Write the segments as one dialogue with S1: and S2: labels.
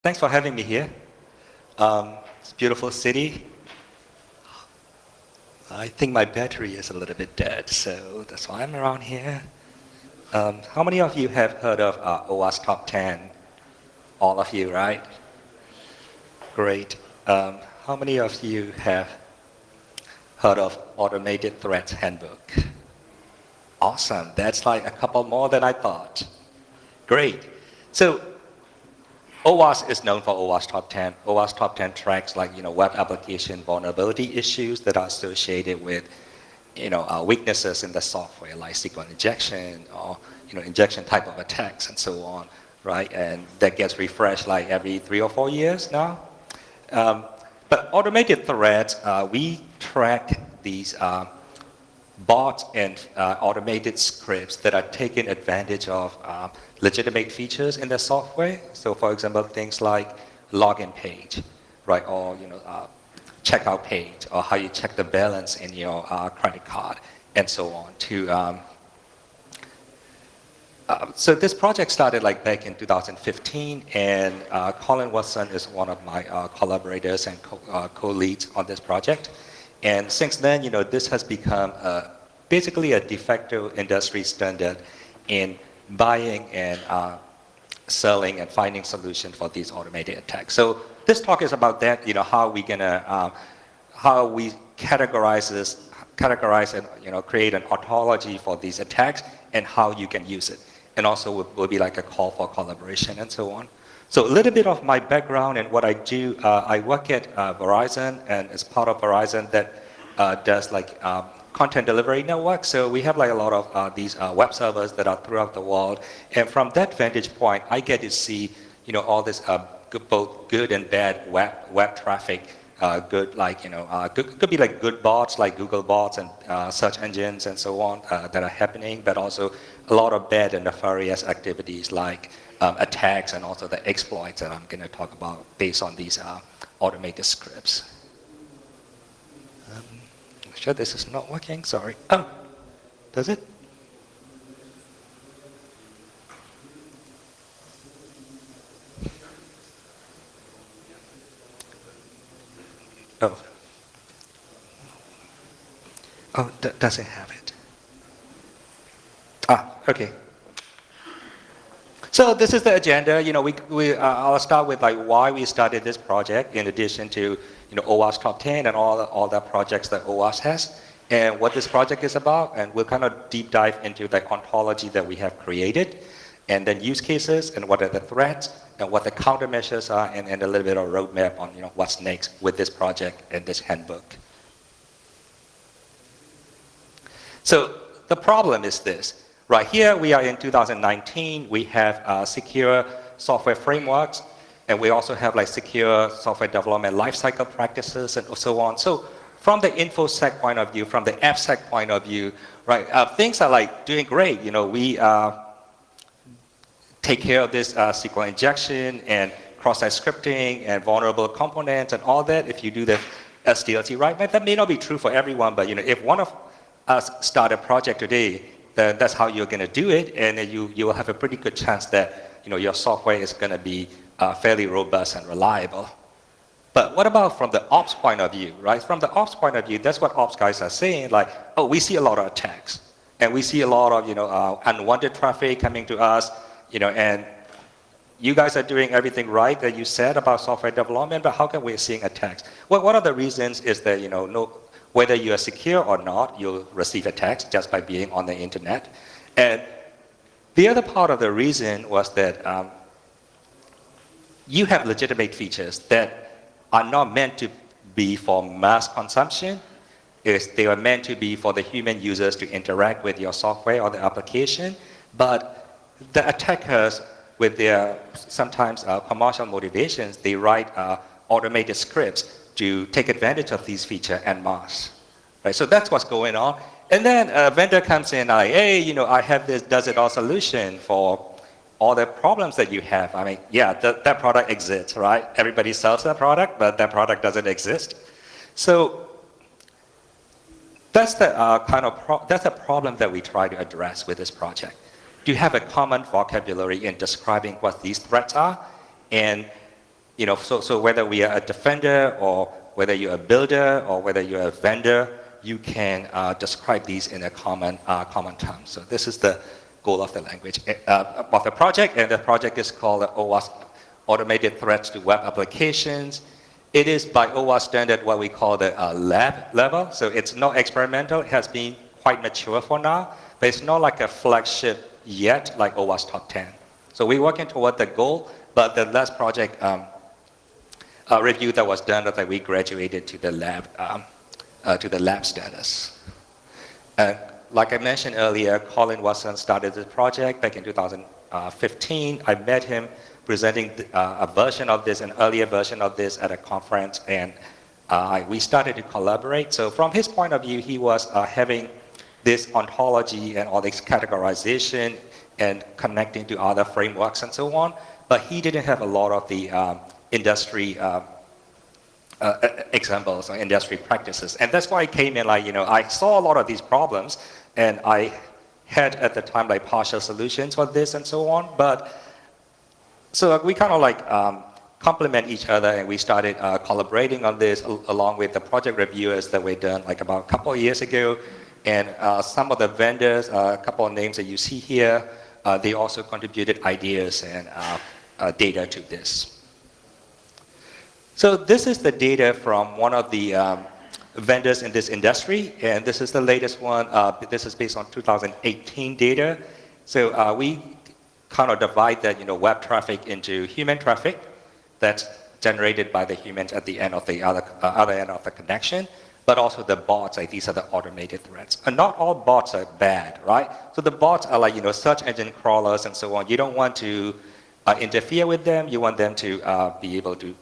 S1: Thanks for having me here. It's a beautiful city. I think my battery is a little bit dead, so that's why I'm around here. How many of you have heard of OWASP Top 10? All of you, right? Great. How many of you have heard of Automated Threats Handbook? Awesome. That's like a couple more than I thought. Great. So OWASP is known for OWASP Top 10. OWASP Top 10 tracks web application vulnerability issues that are associated with weaknesses in the software like SQL injection or injection type of attacks and so on, right? And that gets refreshed like every 3 or 4 years now. But automated threats, we track these bots and automated scripts that are taking advantage of legitimate features in the software. So for example, things like login page, right? Or checkout page, or how you check the balance in your credit card, and so on. So this project started back in 2015, and Colin Watson is one of my collaborators and co-leads on this project. And since then, this has become basically a de facto industry standard in buying and selling and finding solutions for these automated attacks. So this talk is about that, how we categorize and create an ontology for these attacks and how you can use it. And also will be like a call for collaboration and so on. So a little bit of my background and what I do, I work at Verizon, and as part of Verizon that does content delivery network. So we have a lot of these web servers that are throughout the world. And from that vantage point, I get to see all this both good and bad web traffic. Good could be good bots like Google bots and search engines and so on that are happening, but also a lot of bad and nefarious activities like attacks and also the exploits that I'm going to talk about based on these automated scripts. I'm sure this is not working, sorry. Oh, does it? Oh, does it have it? Okay. So this is the agenda. I'll start with why we started this project, in addition to OWASP Top 10 and all the projects that OWASP has, and what this project is about, and we'll kind of deep dive into the ontology that we have created, and then use cases, and what are the threats, and what the countermeasures are, and a little bit of a roadmap on what's next with this project and this handbook. So the problem is this. Right here, we are in 2019. We have secure software frameworks, and we also have secure software development lifecycle practices and so on. So from the InfoSec point of view, from the AppSec point of view, right, things are doing great. We take care of this SQL injection and cross-site scripting and vulnerable components and all that. If you do the SDLC right, that may not be true for everyone, but if one of us start a project today, then that's how you're going to do it, and then you will have a pretty good chance that your software is going to be fairly robust and reliable. But what about from the ops point of view, right? From the ops point of view, that's what ops guys are saying, oh, we see a lot of attacks, and we see a lot of unwanted traffic coming to us, and you guys are doing everything right that you said about software development, but how come we're seeing attacks? Well, one of the reasons is that whether you are secure or not, you'll receive attacks just by being on the internet. And the other part of the reason was that you have legitimate features that are not meant to be for mass consumption. They are meant to be for the human users to interact with your software or the application. But the attackers, with their sometimes commercial motivations, they write automated scripts to take advantage of these features en masse, right? So that's what's going on. And then a vendor comes in like, hey, I have this does-it-all solution for all the problems that you have. I mean, yeah, that product exists, right? Everybody sells that product, but that product doesn't exist. So that's the that's a problem that we try to address with this project. Do you have a common vocabulary in describing what these threats are? And So whether we are a defender or whether you're a builder or whether you're a vendor, you can describe these in a common term. So this is the goal of the language, of the project, and the project is called OWASP, Automated Threats to Web Applications. It is by OWASP standard what we call the lab level, so it's not experimental, it has been quite mature for now, but it's not like a flagship yet like OWASP Top 10. So we're working toward the goal, but the last project review that was done that we graduated to the lab status. Like I mentioned earlier, Colin Watson started the project back in 2015. I met him presenting a version of this, an earlier version of this at a conference, and we started to collaborate. So from his point of view, he was having this ontology and all this categorization and connecting to other frameworks and so on, but he didn't have a lot of the industry examples or industry practices. And that's why I came in I saw a lot of these problems, and I had at the time partial solutions for this and so on, but so we kind of complement each other, and we started collaborating on this along with the project reviewers that we done about a couple of years ago. And some of the vendors, a couple of names that you see here, they also contributed ideas and data to this. So this is the data from one of the vendors in this industry, and this is the latest one. This is based on 2018 data. So we kind of divide that web traffic into human traffic that's generated by the humans at the end of the other end of the connection, but also the bots, these are the automated threats. And not all bots are bad, right? So the bots are search engine crawlers and so on. You don't want to interfere with them. You want them to be able to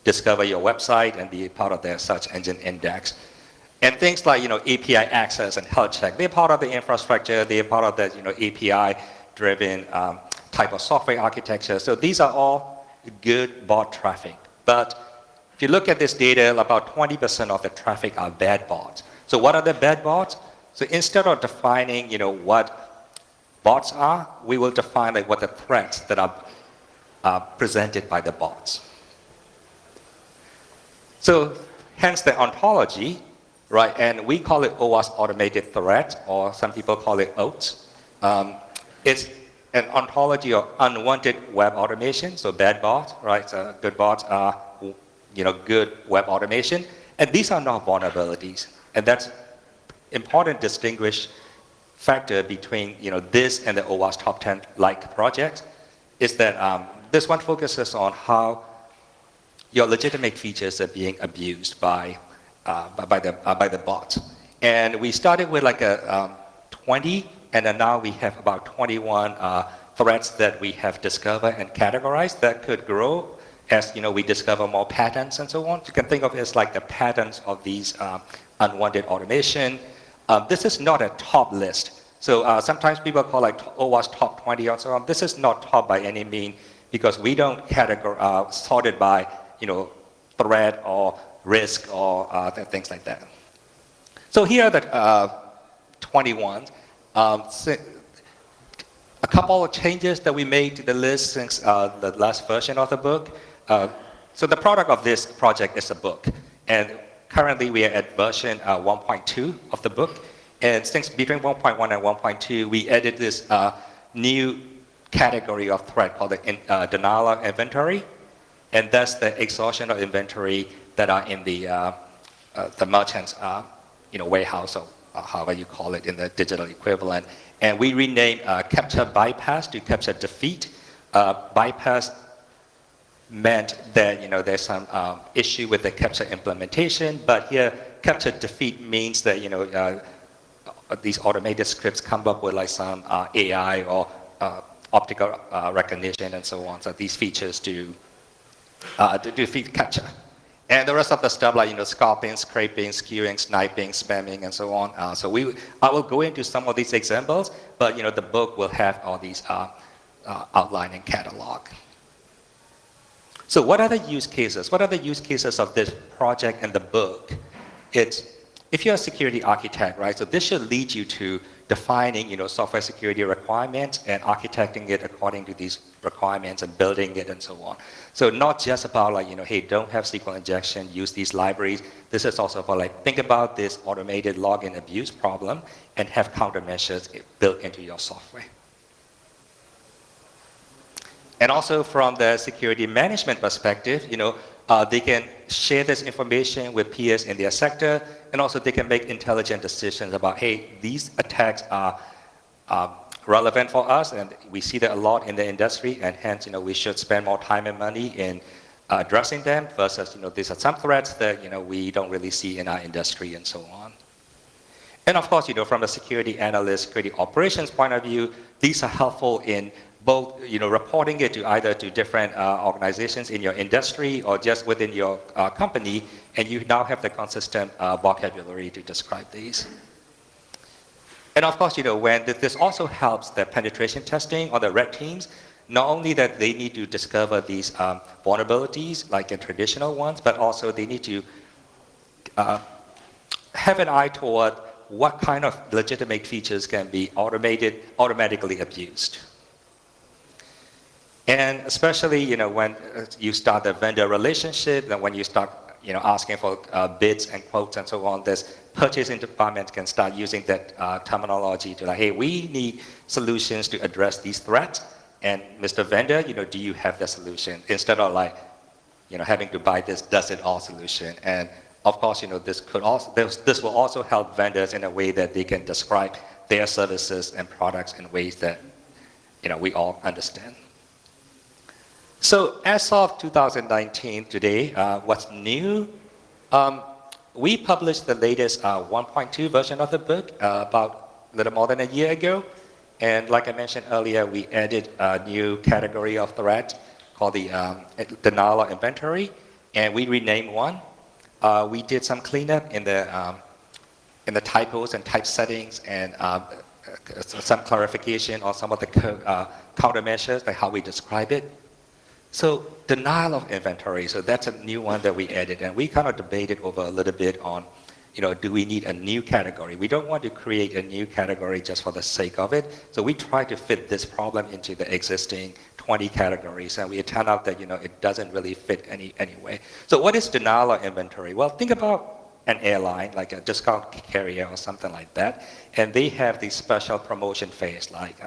S1: discover your website and be part of their search engine index. And things like API access and health check, they're part of the infrastructure. They're part of the API-driven type of software architecture. So these are all good bot traffic. But if you look at this data, about 20% of the traffic are bad bots. So what are the bad bots? So instead of defining what bots are, we will define what the threats that are presented by the bots. So hence the ontology, right? And we call it OWASP Automated Threat, or some people call it OATS. It's an ontology of unwanted web automation, so bad bots, right? So good bots are, good web automation, and these are not vulnerabilities, and that's important distinguish factor between this and the OWASP Top 10 project, is that this one focuses on how your legitimate features are being abused by the bots, and we started with 20. And then now we have about 21 threats that we have discovered and categorized that could grow as we discover more patterns and so on. You can think of it as the patterns of these unwanted automation. This is not a top list. So sometimes people call OWASP top 20 or so on. This is not top by any means because we don't sort it by threat or risk or things like that. So here are the 21. A couple of changes that we made to the list since the last version of the book. So the product of this project is a book, and currently we are at version 1.2 of the book. And since between 1.1 and 1.2, we added this new category of threat called the denial of inventory, and that's the exhaustion of inventory that are in the merchant's warehouse, or however you call it in the digital equivalent. And we renamed capture bypass to capture defeat. Bypass meant that there's some issue with the capture implementation, but here capture defeat means that these automated scripts come up with some AI or optical recognition and so on. So these features to defeat capture. And the rest of the stuff scalping, scraping, skewing, sniping, spamming, and so on. I will go into some of these examples, but the book will have all these outline and catalog. So what are the use cases? What are the use cases of this project and the book? It's if you're a security architect, right, so this should lead you to defining, software security requirements and architecting it according to these requirements and building it and so on. So not just about like, hey, don't have SQL injection, use these libraries. This is also about like, think about this automated login abuse problem and have countermeasures built into your software. And also from the security management perspective, they can share this information with peers in their sector, and also they can make intelligent decisions about, hey, these attacks are relevant for us, and we see that a lot in the industry, and hence, we should spend more time and money in addressing them versus, these are some threats that, we don't really see in our industry and so on. And of course, from a security analyst, security operations point of view, these are helpful in both, reporting it to either to different organizations in your industry or just within your company, and you now have the consistent vocabulary to describe these. And of course, when this also helps the penetration testing or the red teams, not only that they need to discover these vulnerabilities like in traditional ones, but also they need to have an eye toward what kind of legitimate features can be automatically abused. And especially, when you start a vendor relationship, and when you start, asking for bids and quotes and so on, this purchasing department can start using that terminology to like, hey, we need solutions to address these threats. And Mr. Vendor, do you have the solution? Instead of like, having to buy this does-it-all solution. And of course, this will also help vendors in a way that they can describe their services and products in ways that, we all understand. So as of 2019 today, what's new? We published the latest 1.2 version of the book about a little more than a year ago. And like I mentioned earlier, we added a new category of threat called the denial of inventory, and we renamed one. We did some cleanup in the typos and type settings, and some clarification on some of the countermeasures, like how we describe it. So denial of inventory, so that's a new one that we added, and we kind of debated over a little bit on, do we need a new category? We don't want to create a new category just for the sake of it, so we try to fit this problem into the existing 20 categories, and it turned out that, it doesn't really fit anyway. So what is denial of inventory? Well, think about an airline, like a discount carrier or something like that, and they have these special promotion phase, like,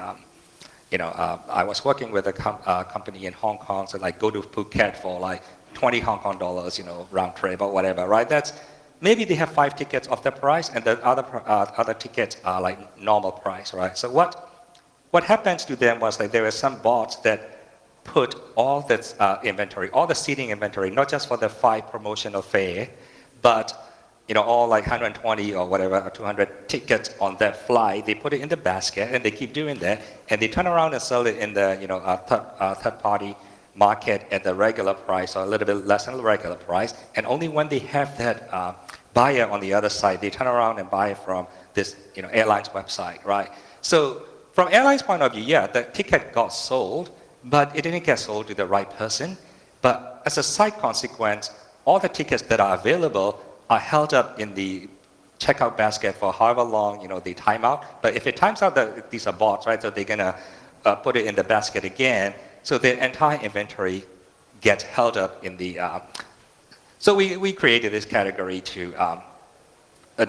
S1: I was working with a company in Hong Kong, so like go to Phuket for like 20 Hong Kong dollars, round trip or whatever, right? That's, maybe they have 5 tickets of the price, and the other tickets are like normal price, right? So what happens to them was like there were some bots that put all this inventory, all the seating inventory, not just for the 5 promotional fare, but all like 120 or whatever, or 200 tickets on that flight, they put it in the basket, and they keep doing that, and they turn around and sell it in the third-party market at the regular price or a little bit less than the regular price, and only when they have that buyer on the other side, they turn around and buy it from this airline's website, right? So from airline's point of view, yeah, the ticket got sold, but it didn't get sold to the right person. But as a side consequence, all the tickets that are available are held up in the checkout basket for however long they time out. But if it times out that these are bots, right? So they're gonna put it in the basket again. So the entire inventory gets held up in the. So we created this category to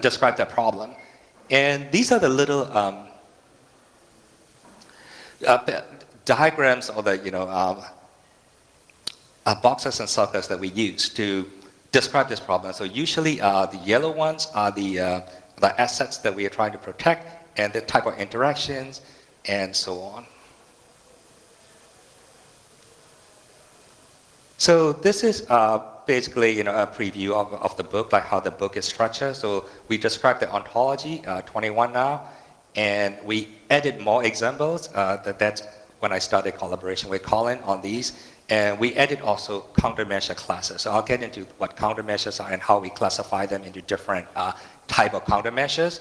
S1: describe that problem, and these are the little diagrams or the boxes and circles that we use to describe this problem. So usually the yellow ones are the assets that we are trying to protect and the type of interactions and so on. So this is basically a preview of the book, like how the book is structured. So we described the ontology, 21 now, and we added more examples. That's when I started collaboration with Colin on these. And we added also countermeasure classes. So I'll get into what countermeasures are and how we classify them into different type of countermeasures.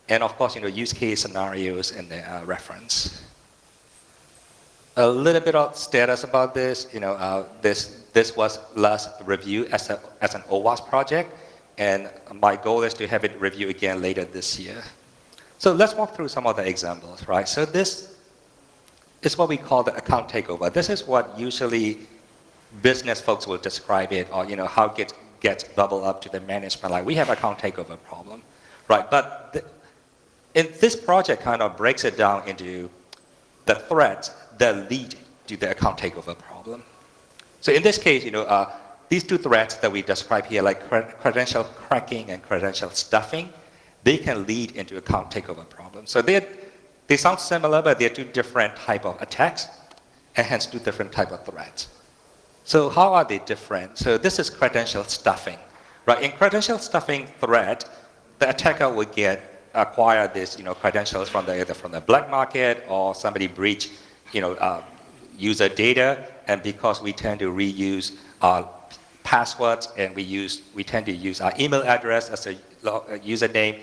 S1: And of course, use case scenarios in the reference. A little bit of status about this. This was last reviewed as an OWASP project. and my goal is to have it review again later this year. So let's walk through some of the examples, right? So this is what we call the account takeover. This is what usually business folks will describe it, or how it gets bubbled up to the management, like we have account takeover problem, right? But in this project kind of breaks it down into the threats that lead to the account takeover problem. So in this case, these two threats that we describe here, like credential cracking and credential stuffing, they can lead into account takeover problems. So they sound similar, but they're two different type of attacks, and hence two different type of threats. So how are they different? So this is credential stuffing, right? In credential stuffing threat, the attacker will acquire this, credentials from either from the black market or somebody breach, user data, and because we tend to reuse our passwords and we tend to use our email address as a username.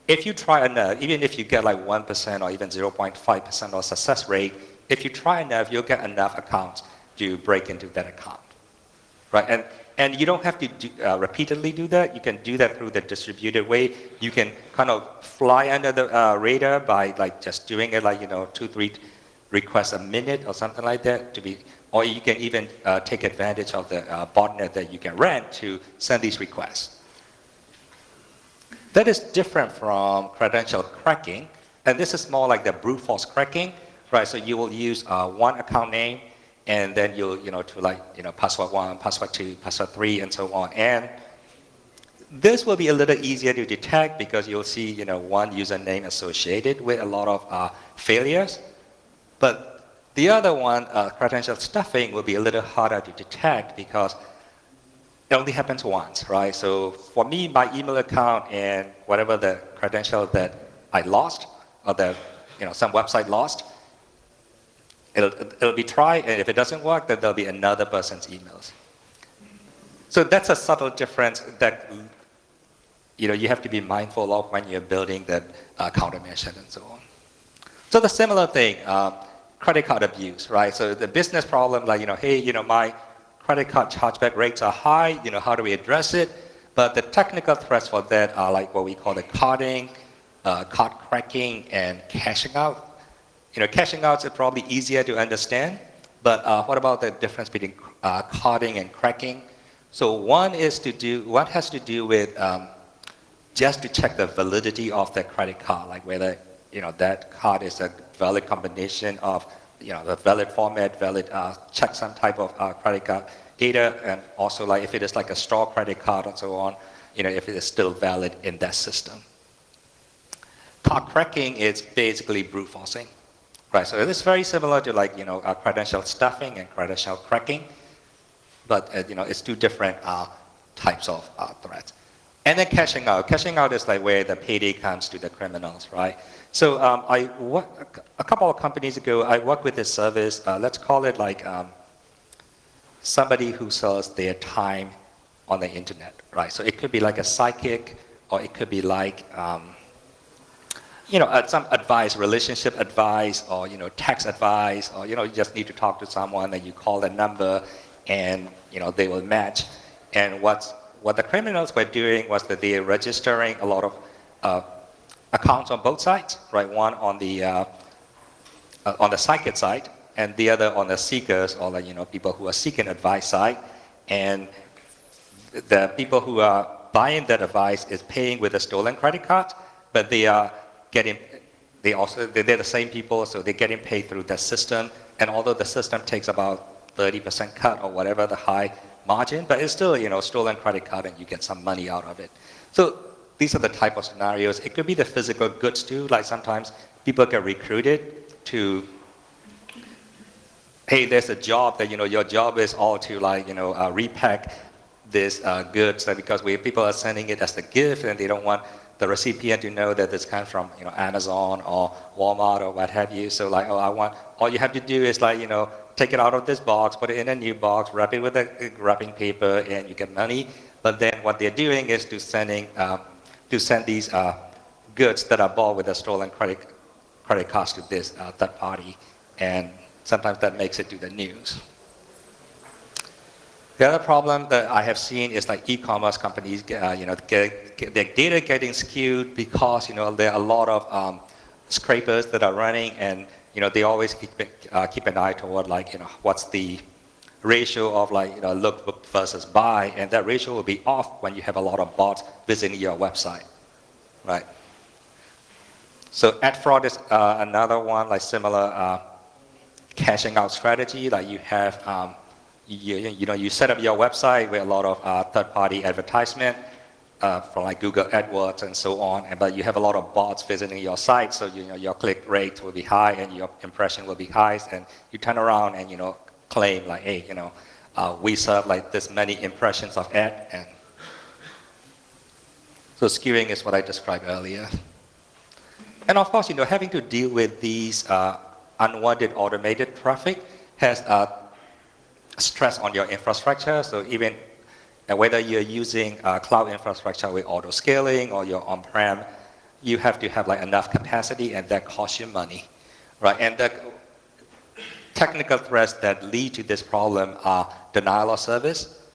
S1: If you try enough, even if you get like 1% or even 0.5% of success rate, if you try enough, you'll get enough accounts to break into that account, right? And you don't have to repeatedly do that. You can do that through the distributed way. You can kind of fly under the radar by like just doing it like 2-3 requests a minute or something like that or you can even take advantage of the botnet that you can rent to send these requests. That is different from credential cracking, and this is more like the brute force cracking, right? So you will use one account name, and then you'll password 1, password 2, password 3, and so on. And this will be a little easier to detect because you'll see one username associated with a lot of failures. But the other one, credential stuffing, will be a little harder to detect because it only happens once, right? So for me, my email account and whatever the credential that I lost, or some website lost, it'll be tried, and if it doesn't work, then there'll be another person's emails. So that's a subtle difference that you have to be mindful of when you're building that countermeasure and so on. So the similar thing, credit card abuse, right? So the business problem, like hey, my credit card chargeback rates are high, how do we address it? But the technical threats for that are like what we call the carding, card cracking, and cashing out. Cashing out is probably easier to understand, but what about the difference between carding and cracking? So one has to do with just to check the validity of the credit card, like whether that card is a valid combination of the valid format, valid check some type of credit card data, and also like if it is like a store credit card and so on, if it is still valid in that system. Card cracking is basically brute forcing, right? So it is very similar to like credential stuffing and credential cracking, but it's two different types of threats. And then cashing out. Cashing out is like where the payday comes to the criminals, right? So a couple of companies ago, I worked with this service. Let's call it like somebody who sells their time on the internet, right? So it could be like a psychic, or it could be like some advice, relationship advice, or tax advice, or you just need to talk to someone, and you call the number, and they will match. And what the criminals were doing was that they are registering a lot of accounts on both sides, right? One on the psychic side, and the other on the seekers, or the people who are seeking advice side. And the people who are buying that advice is paying with a stolen credit card, but they're the same people, so they're getting paid through the system. And although the system takes about 30% cut or whatever the high margin, but it's still stolen credit card, and you get some money out of it. So these are the type of scenarios. It could be the physical goods too. Like sometimes people get recruited to, hey, there's a job that your job is all to repack this goods, because people are sending it as a gift, and they don't want the recipient to know that this comes from Amazon or Walmart or what have you. So all you have to do is take it out of this box, put it in a new box, wrap it with a wrapping paper, and you get money. But then what they're doing is to send these goods that are bought with a stolen credit cards to this third party, and sometimes that makes it to the news. The other problem that I have seen is like e-commerce companies, their data getting skewed because there are a lot of scrapers that are running, and they always keep an eye toward what's the ratio of look versus buy, and that ratio will be off when you have a lot of bots visiting your website, right? So ad fraud is another one similar cashing out strategy. Like you have you set up your website with a lot of third-party advertisement from Google AdWords and so on, but you have a lot of bots visiting your site, so your click rate will be high and your impression will be high, and you turn around and claim hey, we serve this many impressions of ad, and so skewing is what I described earlier. And of course, having to deal with these unwanted automated traffic has stress on your infrastructure. So even whether you're using cloud infrastructure with auto scaling or you're on-prem, you have to have enough capacity, and that costs you money, right? And the technical threats that lead to this problem are denial of service.